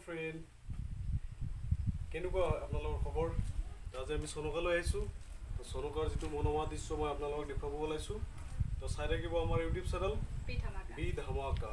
friend কেনেকুৱা আপোনালোকৰ খবৰ আজি আমি চনকালৈ আহিছোঁ তো চনকাৰ যিটো মনোমোহা দৃশ্য মই আপোনালোকক দেখুৱাব ওলাইছোঁ তো চাই থাকিব আমাৰ ইউটিউব চেনেল বি ধামাকা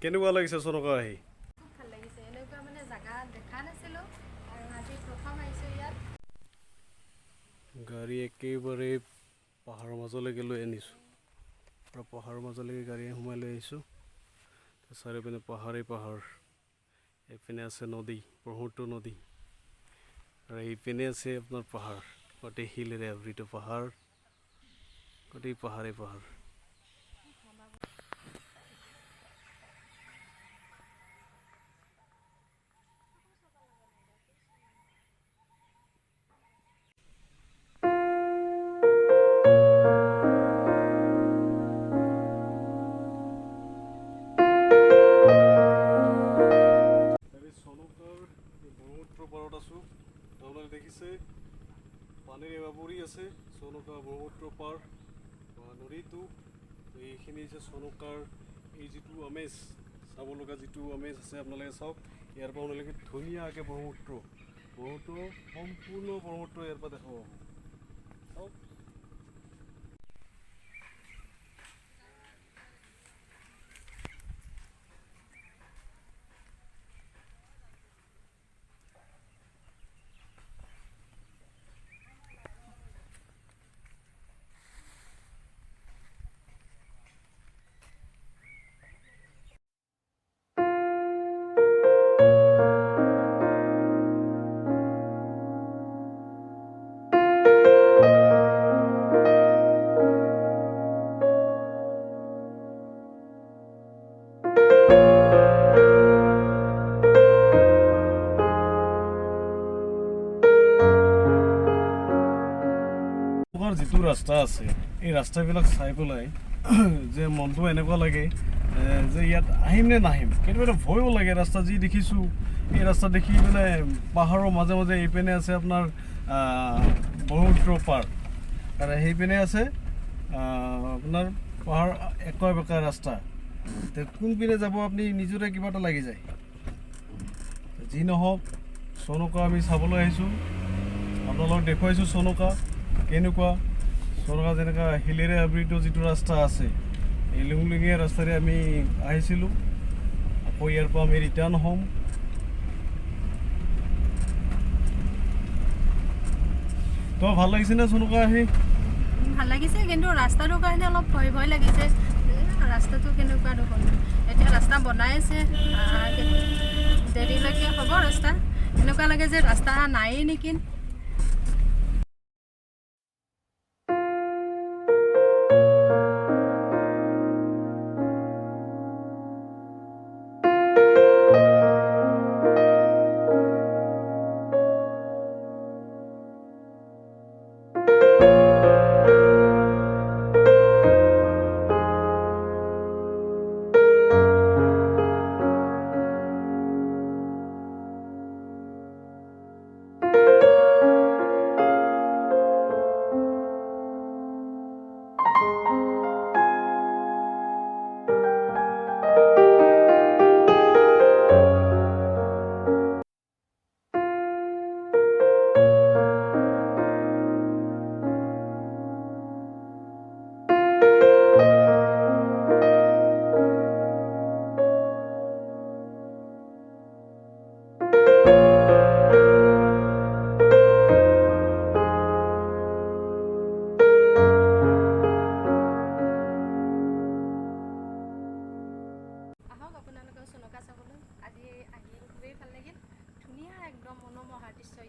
কেনেকুৱা লাগিছে চনকা আহি খুব ভাল লাগিছে এনেকুৱা মানে জায়গা দেখা নাছিলো আৰু আজি প্ৰথম আহিছো ইয়াত গাড়ী একেবাৰে পাহাৰৰ মাজলৈকে লৈ আনিছোঁ আৰু পাহাৰৰ মাজলৈকে গাড়ী সোমাই লৈ আহিছোঁ চাৰিওপিনে পাহাৰেই পাহাৰ এইপিনে আছে নদী ব্ৰহ্মপুত্ৰ নদী আৰু এইপিনে আছে আপোনাৰ পাহাৰ গোটেই শিলেৰে আবৃত পাহাৰ গোটেই পাহাৰেই পাহাৰ দেখিছে পানীৰ এৱা পৰি আছে চনকা ব্ৰহ্মপুত্ৰ পাৰ বা নদীটো এইখিনি হৈছে চনকাৰ এই যিটো আমেজ চাব লগা যিটো আমেজ আছে আপোনালোকে চাওক ইয়াৰ পৰা আপোনালোকে ধুনীয়াকৈ ব্ৰহ্মপুত্ৰ সম্পূৰ্ণ ব্ৰহ্মপুত্ৰ ইয়াৰ পৰা দেখা পাব চাওক যিটো ৰাস্তা আছে এই ৰাস্তাবিলাক চাই পেলাই যে মনটো এনেকুৱা লাগে যে ইয়াত আহিম নে নাহিম কেতিয়াবা ভয়ো লাগে ৰাস্তা যি দেখিছোঁ এই ৰাস্তা দেখি পেলাই পাহাৰৰ মাজে মাজে এইপিনে আছে আপোনাৰ ব্ৰহ্মপুত্ৰ পাৰ আৰু সেইপিনে আছে আপোনাৰ পাহাৰ একা বেকা ৰাস্তা কোনপিনে যাব আপুনি নিজৰে কিবা এটা লাগি যায় যি নহওক চনকা আমি চাবলৈ আহিছোঁ আপোনালোকক দেখুৱাইছোঁ চনকা কেনেকুৱা চনকা যেনেকুৱা শিলেৰে আবৃত যিটো ৰাস্তা আছে এই লুংলুঙীয়া ৰাস্তাৰে আমি আহিছিলোঁ আকৌ ইয়াৰ পৰা আমি ৰিটাৰ্ণ হ'ম তো ভাল লাগিছেনে চনকা আহি ভাল লাগিছে কিন্তু ৰাস্তাটোৰ কাৰণে অলপ ভয় ভয় লাগিছে ৰাস্তাটো কেনেকুৱা দেখোন এতিয়া ৰাস্তা বনাই আছে দেৰিলৈকে হ'ব ৰাস্তা এনেকুৱা লাগে যে ৰাস্তা নায়েই নেকি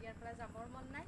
ইয়াৰ পৰা যাবৰ মন নাই